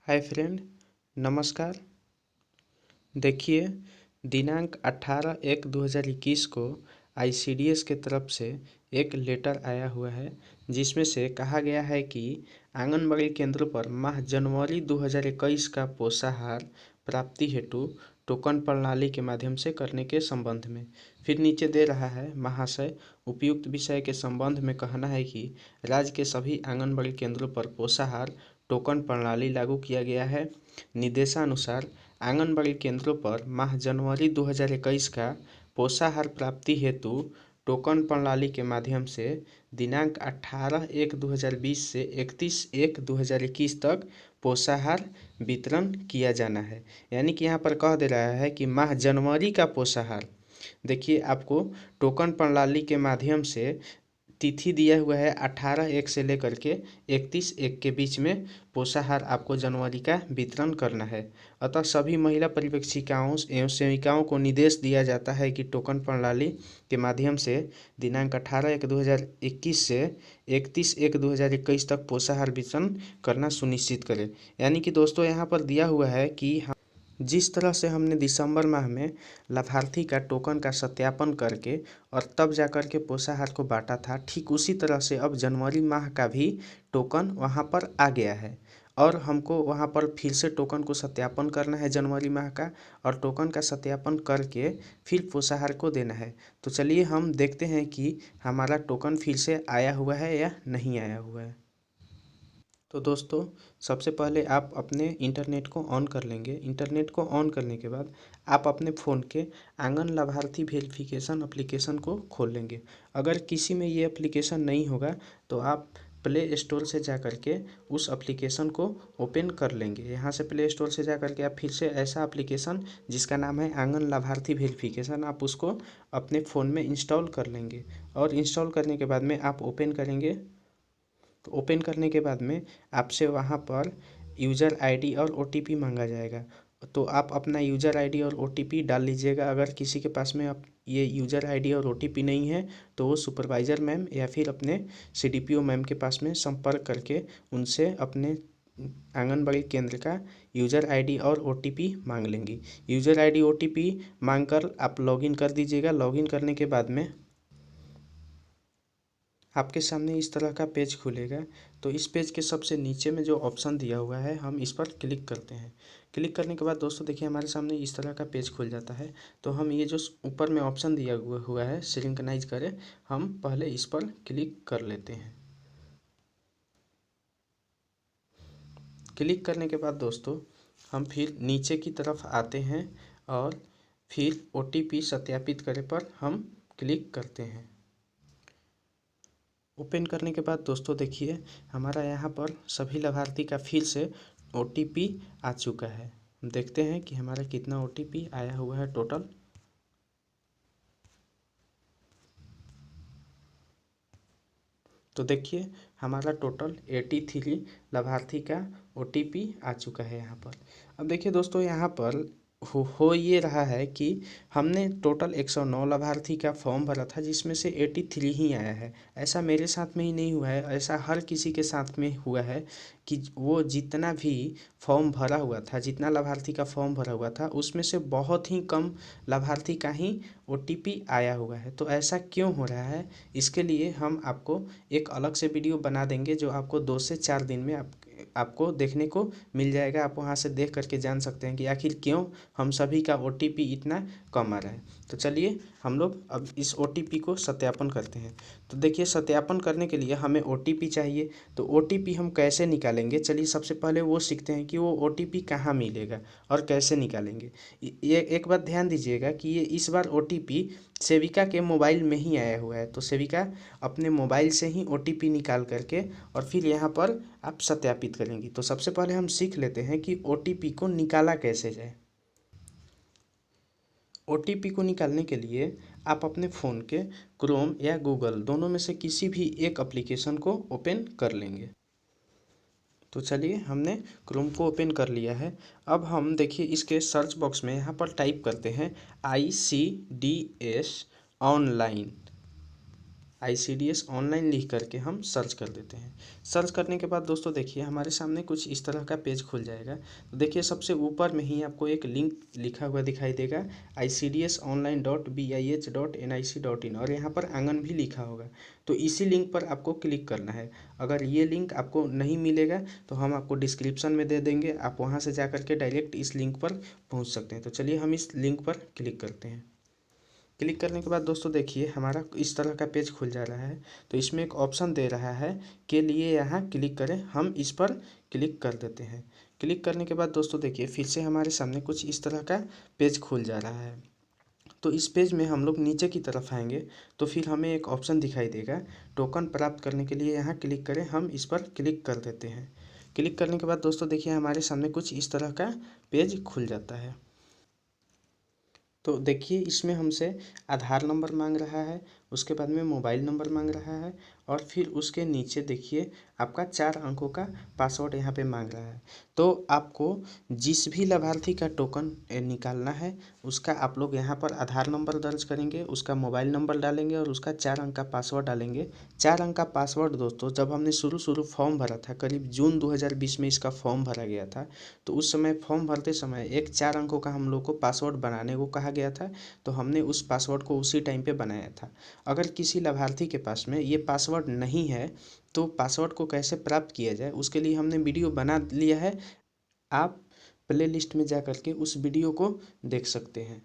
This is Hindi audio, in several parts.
हाय फ्रेंड, नमस्कार। देखिए, दिनांक 18/1/2021 को आईसीडीएस के तरफ से एक लेटर आया हुआ है जिसमें से कहा गया है कि आंगनबाड़ी केंद्र पर माह जनवरी 2021 का पोषाहार प्राप्ति हेतु टोकन प्रणाली के माध्यम से करने के संबंध में। फिर नीचे दे रहा है, महाशय, उपयुक्त विषय के संबंध में कहना है कि राज्य के सभी आंगनबाड़ी केंद्रों पर पोषाहार टोकन प्रणाली लागू किया गया है। निर्देशानुसार आंगनबाड़ी केंद्रों पर माह जनवरी 2021 का पोषाहार प्राप्ति हेतु टोकन प्रणाली के माध्यम से दिनांक 18/1/2020 से 31/1/2021 तक पोषाहार वितरण किया जाना है। यानी कि यहाँ पर कह दे रहा है कि माह जनवरी का पोषाहार, देखिए आपको टोकन प्रणाली के माध्यम से तिथि दिया हुआ है 18/1 से लेकर के 31/1 के बीच में पोषाहार आपको जनवरी का वितरण करना है। अतः सभी महिला पर्यवेक्षिकाओं एवं सेविकाओं को निर्देश दिया जाता है कि टोकन प्रणाली के माध्यम से दिनांक 18/1/2021 से 31/1/2021 तक पोषाहार वितरण करना सुनिश्चित करें। यानी कि दोस्तों यहाँ पर दिया हुआ है कि जिस तरह से हमने दिसंबर माह में लाभार्थी का टोकन का सत्यापन करके और तब जा कर के पोषाहार को बांटा था, ठीक उसी तरह से अब जनवरी माह का भी टोकन वहां पर आ गया है और हमको वहां पर फिर से टोकन को सत्यापन करना है जनवरी माह का, और टोकन का सत्यापन करके फिर पोषाहार को देना है। तो चलिए हम देखते हैं कि हमारा टोकन फिर से आया हुआ है या नहीं आया हुआ है। तो दोस्तों, सबसे पहले आप अपने इंटरनेट को ऑन कर लेंगे। इंटरनेट को ऑन करने के बाद आप अपने फ़ोन के आंगन लाभार्थी वेरिफिकेशन एप्लीकेशन को खोल लेंगे। अगर किसी में ये एप्लीकेशन नहीं होगा तो आप प्ले स्टोर से जा कर के उस एप्लीकेशन को ओपन कर लेंगे। यहाँ से प्ले स्टोर से जा कर के आप फिर से ऐसा एप्लीकेशन जिसका नाम है आंगन लाभार्थी वेरिफिकेशन, आप उसको अपने फ़ोन में इंस्टॉल कर लेंगे। और इंस्टॉल करने के बाद में आप ओपन करेंगे। तो ओपन करने के बाद में आपसे वहाँ पर यूज़र आईडी और ओटीपी मांगा जाएगा। तो आप अपना यूज़र आईडी और ओटीपी डाल लीजिएगा। अगर किसी के पास में आप ये यूज़र आईडी और ओटीपी नहीं है तो वो सुपरवाइज़र मैम या फिर अपने सीडीपीओ मैम के पास में संपर्क करके उनसे अपने आंगनबाड़ी केंद्र का यूज़र आईडी और ओटीपी मांग लेंगी। यूज़र आईडी ओटीपी मांगकर आप लॉगिन कर दीजिएगा। लॉगिन करने के बाद में आपके सामने इस तरह का पेज खुलेगा। तो इस पेज के सबसे नीचे में जो ऑप्शन दिया हुआ है, हम इस पर क्लिक करते हैं। क्लिक करने के बाद दोस्तों देखिए हमारे सामने इस तरह का पेज खुल जाता है। तो हम ये जो ऊपर में ऑप्शन दिया हुआ है सिंक्रोनाइज करें, हम पहले इस पर क्लिक कर लेते हैं। क्लिक करने के बाद दोस्तों हम फिर नीचे की तरफ आते हैं और फिर ओटीपी सत्यापित करें पर हम क्लिक करते हैं। ओपन करने के बाद दोस्तों देखिए हमारा यहाँ पर सभी लाभार्थी का फिर से ओटीपी आ चुका है। हम देखते हैं कि हमारा कितना ओटीपी आया हुआ है टोटल। तो देखिए हमारा टोटल 83 लाभार्थी का ओटीपी आ चुका है यहाँ पर। अब देखिए दोस्तों यहाँ पर हो ये रहा है कि हमने टोटल 109 लाभार्थी का फॉर्म भरा था जिसमें से 83 ही आया है। ऐसा मेरे साथ में ही नहीं हुआ है, ऐसा हर किसी के साथ में हुआ है कि वो जितना भी फॉर्म भरा हुआ था, जितना लाभार्थी का फॉर्म भरा हुआ था, उसमें से बहुत ही कम लाभार्थी का ही ओटीपी आया हुआ है। तो ऐसा क्यों हो रहा है, इसके लिए हम आपको एक अलग से वीडियो बना देंगे जो आपको 2 से 4 दिन में आपको देखने को मिल जाएगा। आप वहां से देख करके जान सकते हैं कि आखिर क्यों हम सभी का ओटीपी इतना कम आ रहा है। तो चलिए हम लोग अब इस ओटीपी को सत्यापन करते हैं। तो देखिए सत्यापन करने के लिए हमें ओटीपी चाहिए। तो ओटीपी हम कैसे निकालेंगे, चलिए सबसे पहले वो सीखते हैं कि वो ओटीपी कहाँ मिलेगा और कैसे निकालेंगे। ये एक बात ध्यान दीजिएगा कि ये इस बार ओटीपी सेविका के मोबाइल में ही आया हुआ है। तो सेविका अपने मोबाइल से ही ओटीपी निकाल करके और फिर यहाँ पर आप सत्यापित करेंगी। तो सबसे पहले हम सीख लेते हैं कि ओटीपी को निकाला कैसे जाए। ओटीपी को निकालने के लिए आप अपने फ़ोन के क्रोम या गूगल दोनों में से किसी भी एक एप्लीकेशन को ओपन कर लेंगे। तो चलिए हमने क्रोम को ओपन कर लिया है। अब हम देखिए इसके सर्च बॉक्स में यहाँ पर टाइप करते हैं ICDS ऑनलाइन। ICDS ऑनलाइन लिख करके हम सर्च कर देते हैं। सर्च करने के बाद दोस्तों देखिए हमारे सामने कुछ इस तरह का पेज खुल जाएगा। तो देखिए सबसे ऊपर में ही आपको एक लिंक लिखा हुआ दिखाई देगा ICDSonline.bih.nic.in और यहाँ पर आंगन भी लिखा होगा। तो इसी लिंक पर आपको क्लिक करना है। अगर ये लिंक आपको नहीं मिलेगा तो हम आपको डिस्क्रिप्शन में दे देंगे, आप वहाँ से जा करके डायरेक्ट इस लिंक पर पहुँच सकते हैं। तो चलिए हम इस लिंक पर क्लिक करते हैं। क्लिक करने के बाद दोस्तों देखिए हमारा इस तरह का पेज खुल जा रहा है। तो इसमें एक ऑप्शन दे रहा है के लिए यहाँ क्लिक करें, हम इस पर क्लिक कर देते हैं। क्लिक करने के बाद दोस्तों देखिए फिर से हमारे सामने कुछ इस तरह का पेज खुल जा रहा है। तो इस पेज में हम लोग नीचे की तरफ आएंगे तो फिर हमें एक ऑप्शन दिखाई देगा टोकन प्राप्त करने के लिए, यहाँ क्लिक करें, हम इस पर क्लिक कर देते हैं। क्लिक करने के बाद दोस्तों देखिए हमारे सामने कुछ इस तरह का पेज खुल जाता है। तो देखिए इसमें हमसे आधार नंबर मांग रहा है, उसके बाद में मोबाइल नंबर मांग रहा है और फिर उसके नीचे देखिए आपका 4 अंकों का पासवर्ड यहाँ पे मांग रहा है। तो आपको जिस भी लाभार्थी का टोकन निकालना है उसका आप लोग यहाँ पर आधार नंबर दर्ज करेंगे, उसका मोबाइल नंबर डालेंगे और उसका 4 अंक का पासवर्ड डालेंगे। 4 अंक का पासवर्ड दोस्तों जब हमने शुरू फॉर्म भरा था, करीब जून 2020 में इसका फॉर्म भरा गया था, तो उस समय फॉर्म भरते समय एक 4 अंकों का हम लोग को पासवर्ड बनाने को कहा गया था। तो हमने उस पासवर्ड को उसी टाइम पे बनाया था। अगर किसी लाभार्थी के पास में ये पासवर्ड नहीं है तो पासवर्ड को कैसे प्राप्त किया जाए उसके लिए हमने वीडियो बना लिया है। आप प्ले लिस्ट में जा कर के उस वीडियो को देख सकते हैं।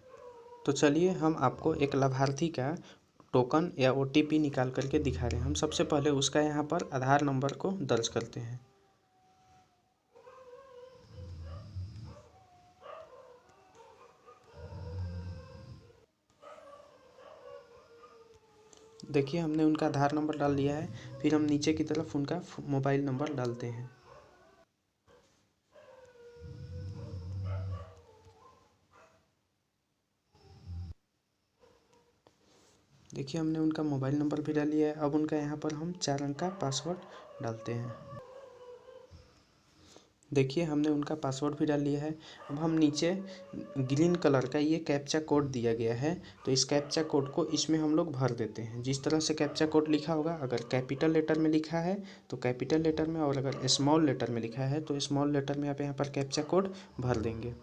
तो चलिए हम आपको एक लाभार्थी का टोकन या OTP निकाल करके दिखा रहे हैं। हम सबसे पहले उसका यहाँ पर आधार नंबर को दर्ज करते हैं। देखिए हमने उनका आधार नंबर डाल दिया है। फिर हम नीचे की तरफ उनका मोबाइल नंबर डालते हैं। देखिए हमने उनका मोबाइल नंबर भी डाल लिया है। अब उनका यहाँ पर हम 4 अंक का पासवर्ड डालते हैं। देखिए हमने उनका पासवर्ड भी डाल लिया है। अब हम नीचे ग्रीन कलर का ये कैप्चा कोड दिया गया है, तो इस कैप्चा कोड को इसमें हम लोग भर देते हैं। जिस तरह से कैप्चा कोड लिखा होगा, अगर कैपिटल लेटर में लिखा है तो कैपिटल लेटर में, और अगर स्मॉल लेटर में लिखा है तो स्मॉल लेटर में आप यहाँ पर कैप्चा कोड भर देंगे।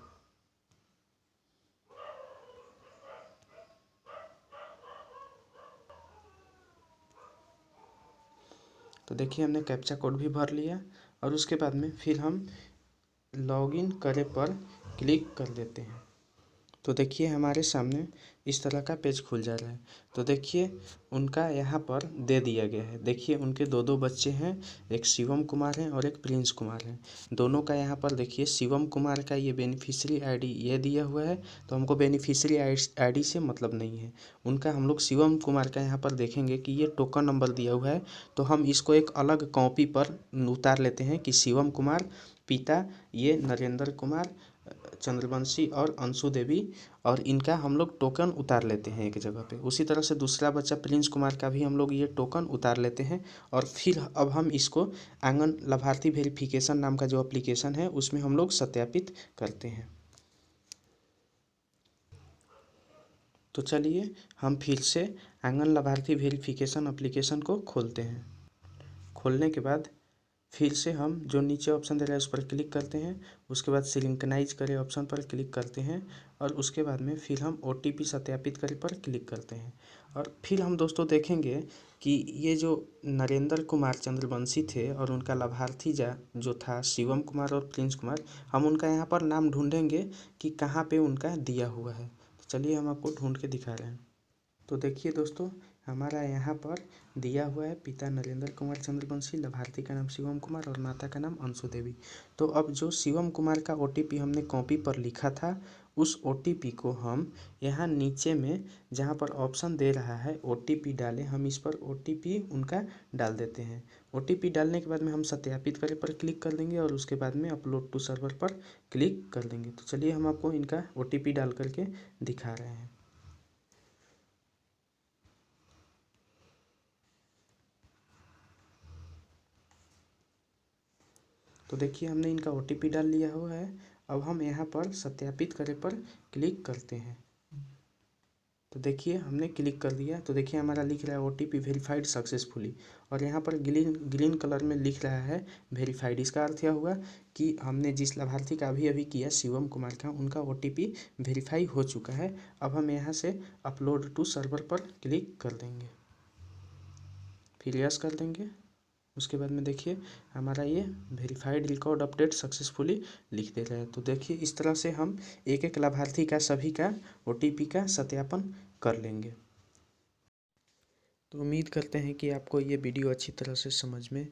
तो देखिए हमने कैप्चा कोड भी भर लिया और उसके बाद में फिर हम लॉगिन करें पर क्लिक कर देते हैं। तो देखिए हमारे सामने इस तरह का पेज खुल जा रहा है। तो देखिए उनका यहाँ पर दे दिया गया है। देखिए उनके दो बच्चे हैं, एक शिवम कुमार है और एक प्रिंस कुमार है। दोनों का यहाँ पर देखिए शिवम कुमार का ये बेनिफिशियरी आईडी ये दिया हुआ है, तो हमको बेनिफिशियरी आईडी से मतलब नहीं है। उनका हम लोग शिवम कुमार का यहाँ पर देखेंगे कि ये टोकन नंबर दिया हुआ है, तो हम इसको एक अलग कॉपी पर उतार लेते हैं कि शिवम कुमार पिता ये नरेंद्र कुमार, चंद्रवंशी और अंशु देवी, और इनका हम लोग टोकन उतार लेते हैं एक जगह पे। उसी तरह से दूसरा बच्चा प्रिंस कुमार का भी हम लोग ये टोकन उतार लेते हैं और फिर अब हम इसको आंगन लाभार्थी वेरिफिकेशन नाम का जो एप्लीकेशन है उसमें हम लोग सत्यापित करते हैं। तो चलिए हम फिर से आंगन लाभार्थी वेरिफिकेशन एप्लीकेशन को खोलते हैं। खोलने के बाद फिर से हम जो नीचे ऑप्शन दे रहा है उस पर क्लिक करते हैं। उसके बाद सिंक्रोनाइज करें ऑप्शन पर क्लिक करते हैं और उसके बाद में फिर हम OTP सत्यापित करें पर क्लिक करते हैं। और फिर हम दोस्तों देखेंगे कि ये जो नरेंद्र कुमार चंद्रवंशी थे और उनका लाभार्थी जो था शिवम कुमार और प्रिंस कुमार, हम उनका यहाँ पर नाम ढूंढेंगे कि कहाँ पे उनका दिया हुआ है। तो चलिए हम आपको ढूंढ के दिखा रहे हैं। तो देखिए दोस्तों हमारा यहाँ पर दिया हुआ है पिता नरेंद्र कुमार चंद्रवंशी, लाभार्थी का नाम शिवम कुमार और माता का नाम अंशु देवी। तो अब जो शिवम कुमार का OTP हमने कॉपी पर लिखा था उस OTP को हम यहाँ नीचे में जहाँ पर ऑप्शन दे रहा है OTP डालें, हम इस पर OTP उनका डाल देते हैं। OTP डालने के बाद में हम सत्यापित करें पर क्लिक कर देंगे और उसके बाद में अपलोड टू सर्वर पर क्लिक कर देंगे। तो चलिए हम आपको इनका OTP डाल करके दिखा रहे हैं। तो देखिए हमने इनका OTP डाल लिया हुआ है। अब हम यहाँ पर सत्यापित करें पर क्लिक करते हैं। तो देखिए हमने क्लिक कर दिया, तो देखिए हमारा लिख रहा है OTP वेरीफाइड सक्सेसफुली, और यहाँ पर ग्रीन ग्रीन कलर में लिख रहा है वेरीफाइड। इसका अर्थ यह हुआ कि हमने जिस लाभार्थी का अभी अभी किया शिवम कुमार का, उनका OTP वेरीफाई हो चुका है। अब हम यहाँ से अपलोड टू सर्वर पर क्लिक कर देंगे, फिर यस कर देंगे। उसके बाद में देखिए हमारा ये वेरीफाइड रिकॉर्ड अपडेट सक्सेसफुली लिख दे रहा है। तो देखिए इस तरह से हम एक एक लाभार्थी का सभी का OTP का सत्यापन कर लेंगे। तो उम्मीद करते हैं कि आपको ये वीडियो अच्छी तरह से समझ में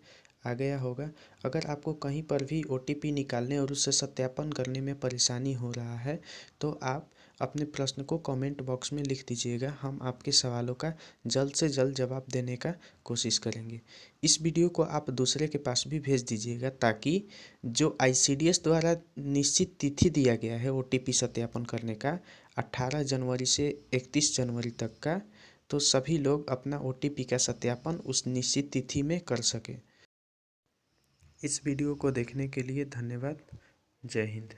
आ गया होगा। अगर आपको कहीं पर भी OTP निकालने और उससे सत्यापन करने में परेशानी हो रहा है तो आप अपने प्रश्न को कमेंट बॉक्स में लिख दीजिएगा। हम आपके सवालों का जल्द से जल्द जवाब देने का कोशिश करेंगे। इस वीडियो को आप दूसरे के पास भी भेज दीजिएगा, ताकि जो ICDS द्वारा निश्चित तिथि दिया गया है OTP सत्यापन करने का 18 जनवरी से 31 जनवरी तक का, तो सभी लोग अपना OTP का सत्यापन उस निश्चित तिथि में कर सकें। इस वीडियो को देखने के लिए धन्यवाद। जय हिंद।